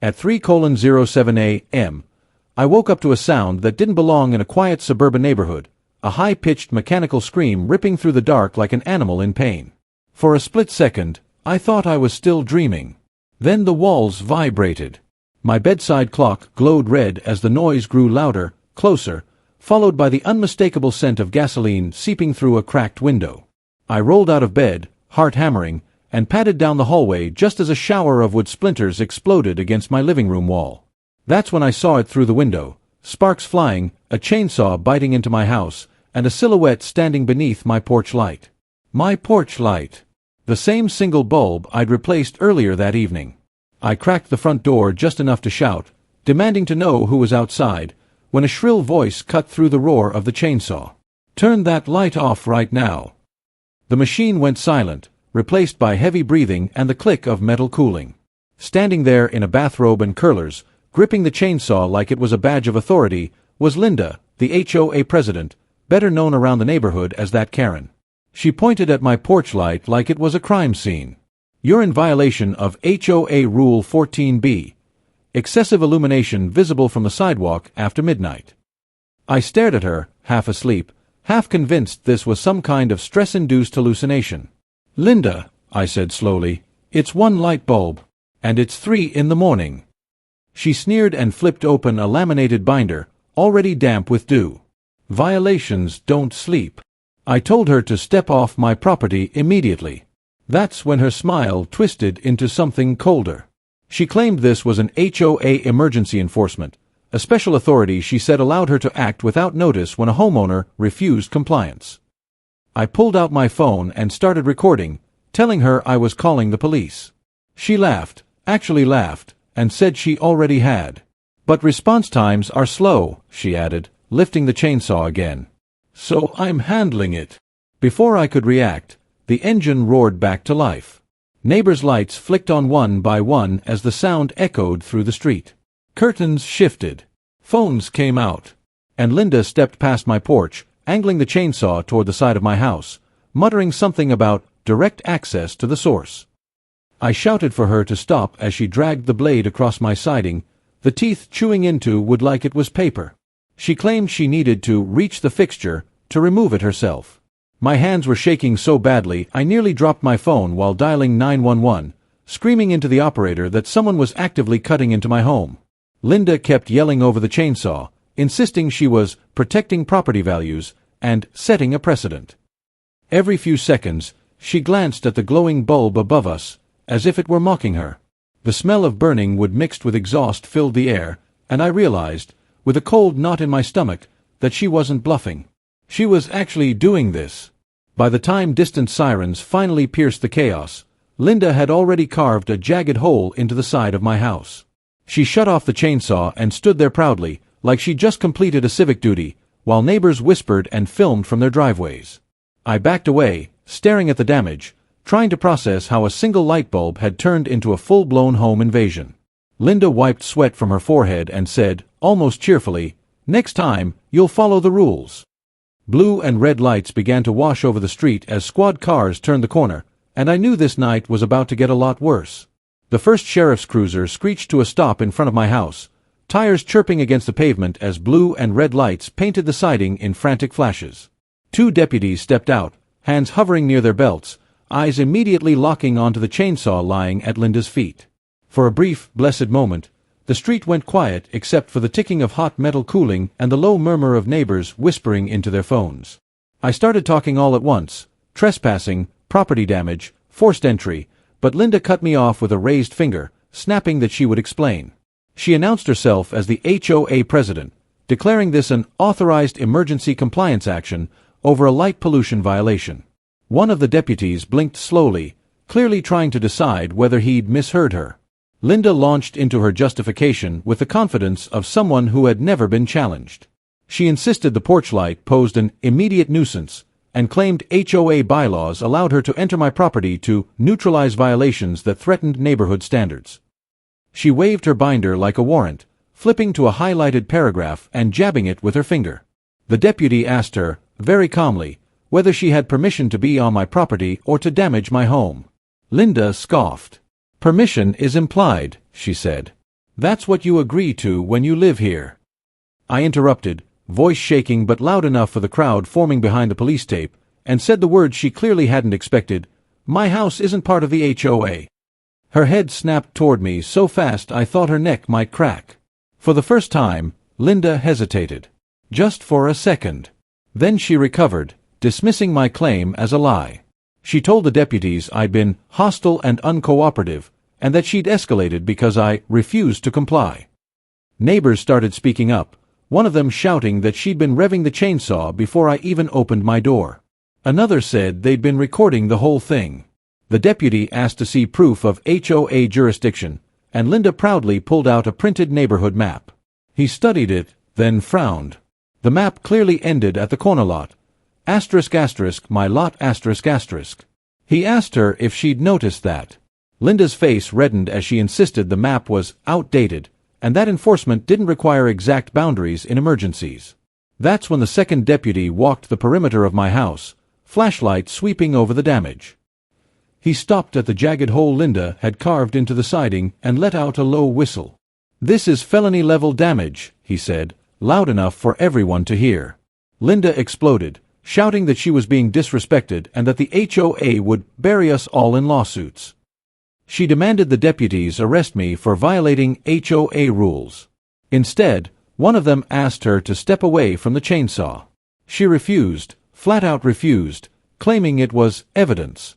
At 3:07 a.m., I woke up to a sound that didn't belong in a quiet suburban neighborhood, a high-pitched mechanical scream ripping through the dark like an animal in pain. For a split second, I thought I was still dreaming. Then the walls vibrated. My bedside clock glowed red as the noise grew louder, closer, followed by the unmistakable scent of gasoline seeping through a cracked window. I rolled out of bed, heart hammering, and padded down the hallway just as a shower of wood splinters exploded against my living room wall. That's when I saw it through the window, sparks flying, a chainsaw biting into my house, and a silhouette standing beneath my porch light. My porch light. The same single bulb I'd replaced earlier that evening. I cracked the front door just enough to shout, demanding to know who was outside, when a shrill voice cut through the roar of the chainsaw. "Turn that light off right now." The machine went silent, replaced by heavy breathing and the click of metal cooling. Standing there in a bathrobe and curlers, gripping the chainsaw like it was a badge of authority, was Linda, the HOA president, better known around the neighborhood as that Karen. She pointed at my porch light like it was a crime scene. "You're in violation of HOA Rule 14B. Excessive illumination visible from the sidewalk after midnight." I stared at her, half asleep, half convinced this was some kind of stress-induced hallucination. "Linda," I said slowly, "it's one light bulb. And it's 3 in the morning." She sneered and flipped open a laminated binder, already damp with dew. "Violations don't sleep." I told her to step off my property immediately. That's when her smile twisted into something colder. She claimed this was an HOA emergency enforcement, a special authority she said allowed her to act without notice when a homeowner refused compliance. I pulled out my phone and started recording, telling her I was calling the police. She laughed, actually laughed, and said she already had. "But response times are slow," she added, lifting the chainsaw again. "So I'm handling it." Before I could react, the engine roared back to life. Neighbors' lights flicked on one by one as the sound echoed through the street. Curtains shifted. Phones came out. And Linda stepped past my porch, angling the chainsaw toward the side of my house, muttering something about direct access to the source. I shouted for her to stop as she dragged the blade across my siding, the teeth chewing into wood like it was paper. She claimed she needed to reach the fixture to remove it herself. My hands were shaking so badly I nearly dropped my phone while dialing 911, screaming into the operator that someone was actively cutting into my home. Linda kept yelling over the chainsaw, insisting she was protecting property values and setting a precedent. Every few seconds, she glanced at the glowing bulb above us, as if it were mocking her. The smell of burning wood mixed with exhaust filled the air, and I realized, with a cold knot in my stomach, that she wasn't bluffing. She was actually doing this. By the time distant sirens finally pierced the chaos, Linda had already carved a jagged hole into the side of my house. She shut off the chainsaw and stood there proudly, like she'd just completed a civic duty, while neighbors whispered and filmed from their driveways. I backed away, staring at the damage, trying to process how a single light bulb had turned into a full-blown home invasion. Linda wiped sweat from her forehead and said, almost cheerfully, "Next time, you'll follow the rules." Blue and red lights began to wash over the street as squad cars turned the corner, and I knew this night was about to get a lot worse. The first sheriff's cruiser screeched to a stop in front of my house, tires chirping against the pavement as blue and red lights painted the siding in frantic flashes. 2 deputies stepped out, hands hovering near their belts, eyes immediately locking onto the chainsaw lying at Linda's feet. For a brief, blessed moment, the street went quiet except for the ticking of hot metal cooling and the low murmur of neighbors whispering into their phones. I started talking all at once, trespassing, property damage, forced entry, but Linda cut me off with a raised finger, snapping that she would explain. She announced herself as the HOA president, declaring this an authorized emergency compliance action over a light pollution violation. One of the deputies blinked slowly, clearly trying to decide whether he'd misheard her. Linda launched into her justification with the confidence of someone who had never been challenged. She insisted the porch light posed an immediate nuisance, and claimed HOA bylaws allowed her to enter my property to neutralize violations that threatened neighborhood standards. She waved her binder like a warrant, flipping to a highlighted paragraph and jabbing it with her finger. The deputy asked her, very calmly, whether she had permission to be on my property or to damage my home. Linda scoffed. "Permission is implied," she said. That's what you agree to when you live here. I interrupted, voice shaking but loud enough for the crowd forming behind the police tape, and said the words she clearly hadn't expected. My house isn't part of the HOA. Her head snapped toward me so fast I thought her neck might crack. For the first time, Linda hesitated. Just for a second. Then she recovered, dismissing my claim as a lie. She told the deputies I'd been hostile and uncooperative, and that she'd escalated because I refused to comply. Neighbors started speaking up, one of them shouting that she'd been revving the chainsaw before I even opened my door. Another said they'd been recording the whole thing. The deputy asked to see proof of HOA jurisdiction, and Linda proudly pulled out a printed neighborhood map. He studied it, then frowned. The map clearly ended at the corner lot. **, my lot **. He asked her if she'd noticed that. Linda's face reddened as she insisted the map was outdated, and that enforcement didn't require exact boundaries in emergencies. That's when the second deputy walked the perimeter of my house, flashlight sweeping over the damage. He stopped at the jagged hole Linda had carved into the siding and let out a low whistle. "This is felony-level damage," he said, loud enough for everyone to hear. Linda exploded, shouting that she was being disrespected and that the HOA would bury us all in lawsuits. She demanded the deputies arrest me for violating HOA rules. Instead, one of them asked her to step away from the chainsaw. She refused, flat out refused, claiming it was evidence.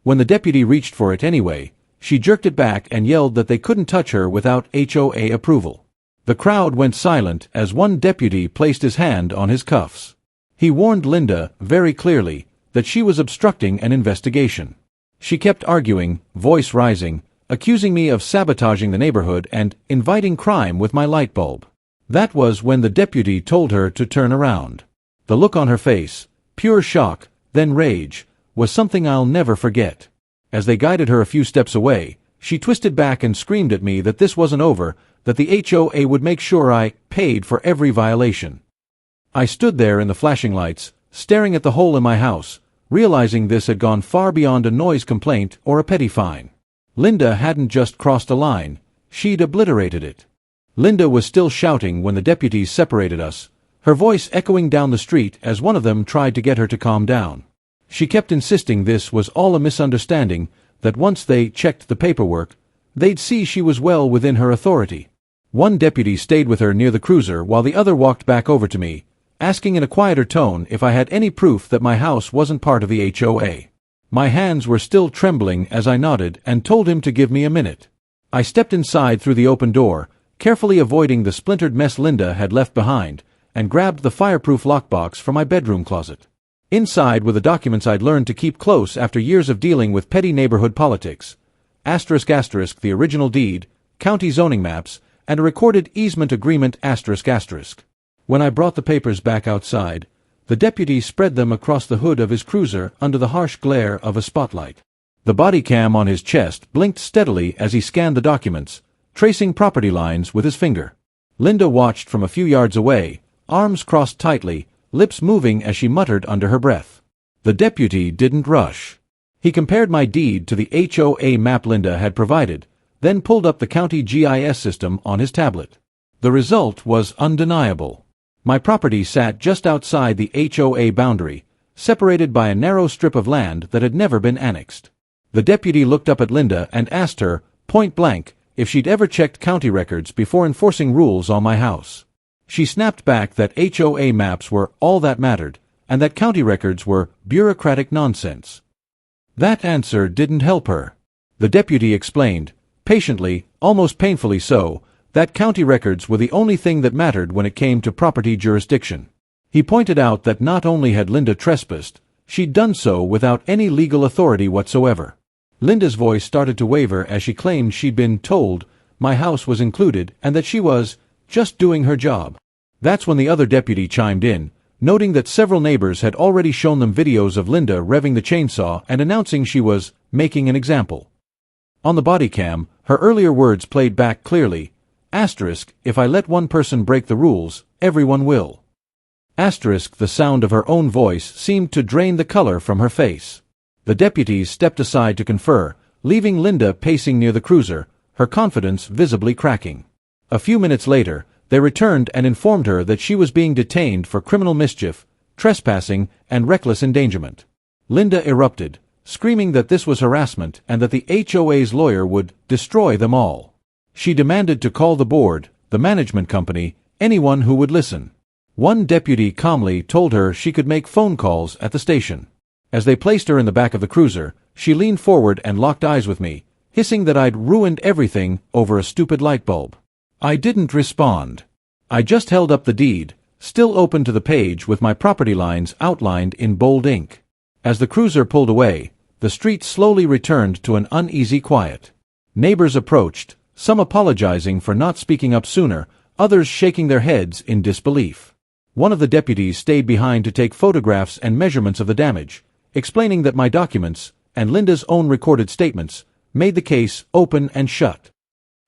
When the deputy reached for it anyway, she jerked it back and yelled that they couldn't touch her without HOA approval. The crowd went silent as one deputy placed his hand on his cuffs. He warned Linda, very clearly, that she was obstructing an investigation. She kept arguing, voice rising, accusing me of sabotaging the neighborhood and inviting crime with my light bulb. That was when the deputy told her to turn around. The look on her face, pure shock, then rage, was something I'll never forget. As they guided her a few steps away, she twisted back and screamed at me that this wasn't over, that the HOA would make sure I paid for every violation. I stood there in the flashing lights, staring at the hole in my house, realizing this had gone far beyond a noise complaint or a petty fine. Linda hadn't just crossed a line, she'd obliterated it. Linda was still shouting when the deputies separated us, her voice echoing down the street as one of them tried to get her to calm down. She kept insisting this was all a misunderstanding, that once they checked the paperwork, they'd see she was well within her authority. One deputy stayed with her near the cruiser while the other walked back over to me, asking in a quieter tone if I had any proof that my house wasn't part of the HOA. My hands were still trembling as I nodded and told him to give me a minute. I stepped inside through the open door, carefully avoiding the splintered mess Linda had left behind, and grabbed the fireproof lockbox from my bedroom closet. Inside were the documents I'd learned to keep close after years of dealing with petty neighborhood politics. **, the original deed, county zoning maps, and a recorded easement agreement **. When I brought the papers back outside, the deputy spread them across the hood of his cruiser under the harsh glare of a spotlight. The body cam on his chest blinked steadily as he scanned the documents, tracing property lines with his finger. Linda watched from a few yards away, arms crossed tightly, lips moving as she muttered under her breath. The deputy didn't rush. He compared my deed to the HOA map Linda had provided, then pulled up the county GIS system on his tablet. The result was undeniable. My property sat just outside the HOA boundary, separated by a narrow strip of land that had never been annexed. The deputy looked up at Linda and asked her, point blank, if she'd ever checked county records before enforcing rules on my house. She snapped back that HOA maps were all that mattered, and that county records were bureaucratic nonsense. That answer didn't help her. The deputy explained, patiently, almost painfully so, that county records were the only thing that mattered when it came to property jurisdiction. He pointed out that not only had Linda trespassed, she'd done so without any legal authority whatsoever. Linda's voice started to waver as she claimed she'd been told my house was included and that she was just doing her job. That's when the other deputy chimed in, noting that several neighbors had already shown them videos of Linda revving the chainsaw and announcing she was making an example. On the body cam, her earlier words played back clearly, **, if I let one person break the rules, everyone will. The sound of her own voice seemed to drain the color from her face. The deputies stepped aside to confer, leaving Linda pacing near the cruiser, her confidence visibly cracking. A few minutes later, they returned and informed her that she was being detained for criminal mischief, trespassing, and reckless endangerment. Linda erupted, screaming that this was harassment and that the HOA's lawyer would destroy them all. She demanded to call the board, the management company, anyone who would listen. One deputy calmly told her she could make phone calls at the station. As they placed her in the back of the cruiser, she leaned forward and locked eyes with me, hissing that I'd ruined everything over a stupid light bulb. I didn't respond. I just held up the deed, still open to the page with my property lines outlined in bold ink. As the cruiser pulled away, the street slowly returned to an uneasy quiet. Neighbors approached, some apologizing for not speaking up sooner, others shaking their heads in disbelief. One of the deputies stayed behind to take photographs and measurements of the damage, explaining that my documents, and Linda's own recorded statements, made the case open and shut.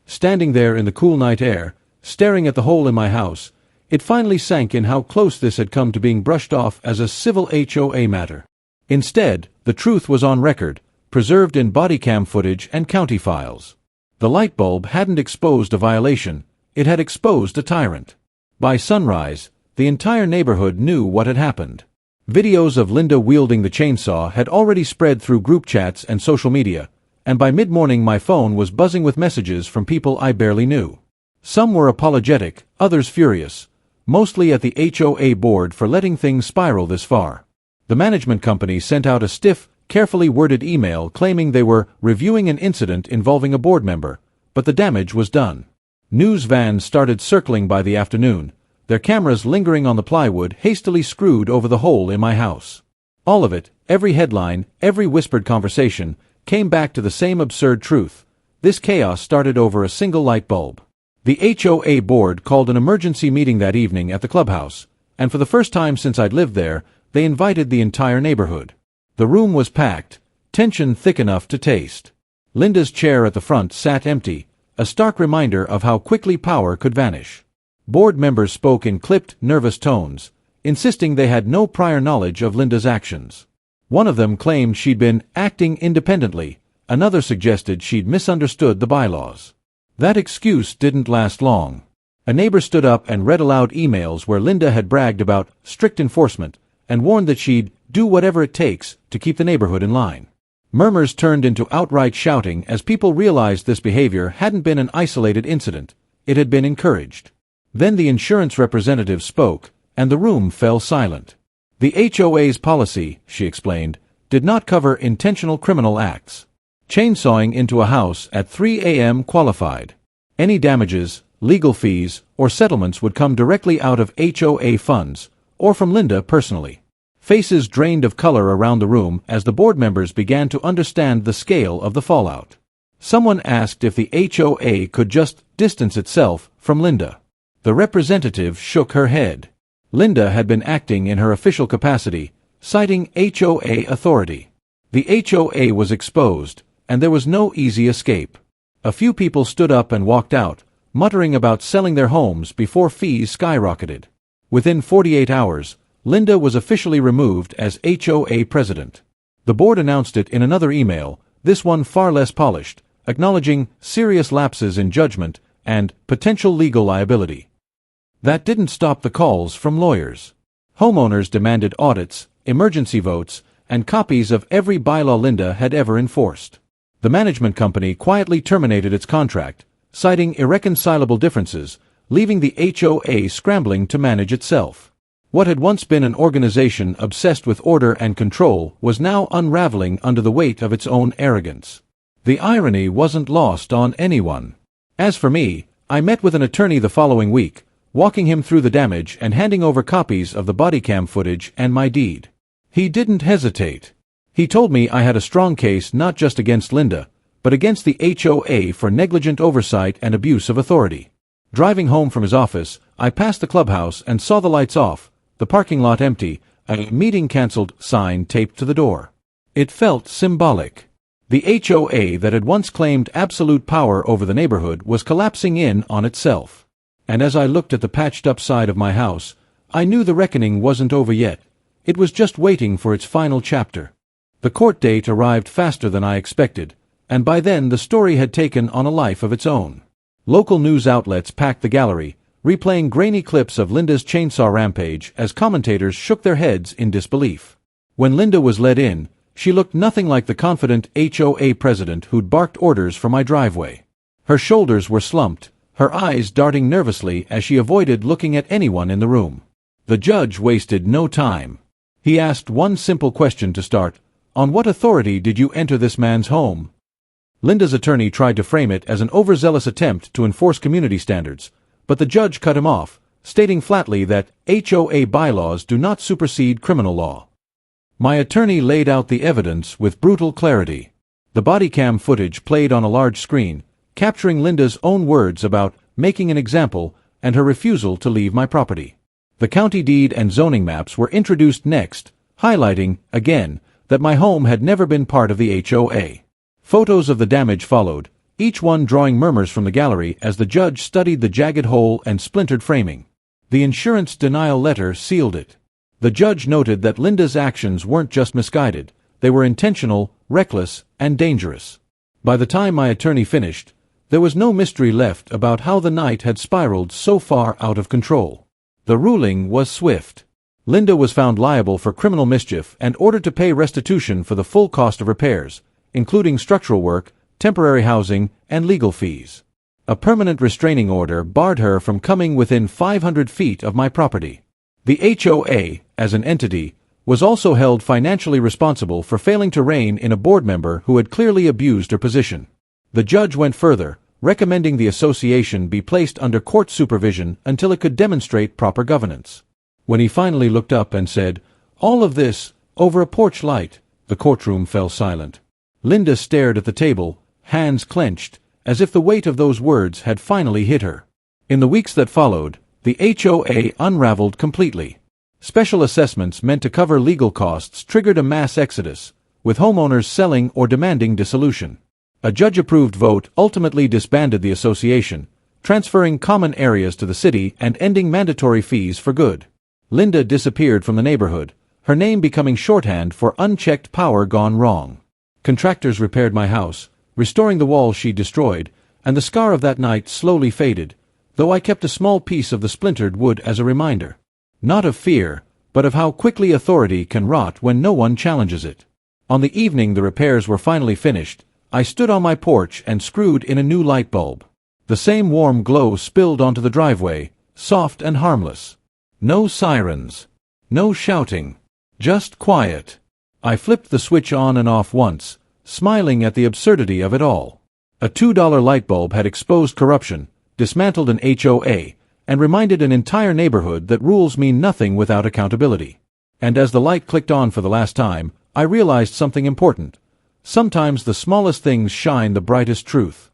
Standing there in the cool night air, staring at the hole in my house, it finally sank in how close this had come to being brushed off as a civil HOA matter. Instead, the truth was on record, preserved in body cam footage and county files. The light bulb hadn't exposed a violation, it had exposed a tyrant. By sunrise, the entire neighborhood knew what had happened. Videos of Linda wielding the chainsaw had already spread through group chats and social media, and by mid-morning my phone was buzzing with messages from people I barely knew. Some were apologetic, others furious, mostly at the HOA board for letting things spiral this far. The management company sent out a stiff, carefully worded email claiming they were reviewing an incident involving a board member, but the damage was done. News vans started circling by the afternoon, their cameras lingering on the plywood hastily screwed over the hole in my house. All of it, every headline, every whispered conversation, came back to the same absurd truth. This chaos started over a single light bulb. The HOA board called an emergency meeting that evening at the clubhouse, and for the first time since I'd lived there, they invited the entire neighborhood. The room was packed, tension thick enough to taste. Linda's chair at the front sat empty, a stark reminder of how quickly power could vanish. Board members spoke in clipped, nervous tones, insisting they had no prior knowledge of Linda's actions. One of them claimed she'd been acting independently, another suggested she'd misunderstood the bylaws. That excuse didn't last long. A neighbor stood up and read aloud emails where Linda had bragged about strict enforcement and warned that she'd do whatever it takes to keep the neighborhood in line. Murmurs turned into outright shouting as people realized this behavior hadn't been an isolated incident, it had been encouraged. Then the insurance representative spoke, and the room fell silent. The HOA's policy, she explained, did not cover intentional criminal acts. Chainsawing into a house at 3 a.m. qualified. Any damages, legal fees, or settlements would come directly out of HOA funds, or from Linda personally. Faces drained of color around the room as the board members began to understand the scale of the fallout. Someone asked if the HOA could just distance itself from Linda. The representative shook her head. Linda had been acting in her official capacity, citing HOA authority. The HOA was exposed, and there was no easy escape. A few people stood up and walked out, muttering about selling their homes before fees skyrocketed. Within 48 hours, Linda was officially removed as HOA president. The board announced it in another email, this one far less polished, acknowledging serious lapses in judgment and potential legal liability. That didn't stop the calls from lawyers. Homeowners demanded audits, emergency votes, and copies of every bylaw Linda had ever enforced. The management company quietly terminated its contract, citing irreconcilable differences, leaving the HOA scrambling to manage itself. What had once been an organization obsessed with order and control was now unraveling under the weight of its own arrogance. The irony wasn't lost on anyone. As for me, I met with an attorney the following week, walking him through the damage and handing over copies of the body cam footage and my deed. He didn't hesitate. He told me I had a strong case not just against Linda, but against the HOA for negligent oversight and abuse of authority. Driving home from his office, I passed the clubhouse and saw the lights off, the parking lot empty, a meeting cancelled sign taped to the door. It felt symbolic. The HOA that had once claimed absolute power over the neighborhood was collapsing in on itself. And as I looked at the patched-up side of my house, I knew the reckoning wasn't over yet. It was just waiting for its final chapter. The court date arrived faster than I expected, And by then the story had taken on a life of its own. Local news outlets packed the gallery, replaying grainy clips of Linda's chainsaw rampage as commentators shook their heads in disbelief. When Linda was led in, she looked nothing like the confident HOA president who'd barked orders for my driveway. Her shoulders were slumped, her eyes darting nervously as she avoided looking at anyone in the room. The judge wasted no time. He asked one simple question to start: "On what authority did you enter this man's home?" Linda's attorney tried to frame it as an overzealous attempt to enforce community standards, but the judge cut him off, stating flatly that HOA bylaws do not supersede criminal law. My attorney laid out the evidence with brutal clarity. The body cam footage played on a large screen, capturing Linda's own words about making an example and her refusal to leave my property. The county deed and zoning maps were introduced next, highlighting, again, that my home had never been part of the HOA. Photos of the damage followed, each one drawing murmurs from the gallery as the judge studied the jagged hole and splintered framing. The insurance denial letter sealed it. The judge noted that Linda's actions weren't just misguided, they were intentional, reckless, and dangerous. By the time my attorney finished, there was no mystery left about how the night had spiraled so far out of control. The ruling was swift. Linda was found liable for criminal mischief and ordered to pay restitution for the full cost of repairs, including structural work, temporary housing, and legal fees. A permanent restraining order barred her from coming within 500 feet of my property. The HOA, as an entity, was also held financially responsible for failing to rein in a board member who had clearly abused her position. The judge went further, recommending the association be placed under court supervision until it could demonstrate proper governance. When he finally looked up and said, "All of this, over a porch light," the courtroom fell silent. Linda stared at the table, hands clenched, as if the weight of those words had finally hit her. In the weeks that followed, the HOA unraveled completely. Special assessments meant to cover legal costs triggered a mass exodus, with homeowners selling or demanding dissolution. A judge-approved vote ultimately disbanded the association, transferring common areas to the city and ending mandatory fees for good. Linda disappeared from the neighborhood, her name becoming shorthand for unchecked power gone wrong. Contractors repaired my house, restoring the walls she destroyed, and the scar of that night slowly faded, though I kept a small piece of the splintered wood as a reminder. Not of fear, but of how quickly authority can rot when no one challenges it. On the evening the repairs were finally finished, I stood on my porch and screwed in a new light bulb. The same warm glow spilled onto the driveway, soft and harmless. No sirens. No shouting. Just quiet. I flipped the switch on and off once, smiling at the absurdity of it all. A $2 light bulb had exposed corruption, dismantled an HOA, and reminded an entire neighborhood that rules mean nothing without accountability. And as the light clicked on for the last time, I realized something important. Sometimes the smallest things shine the brightest truth.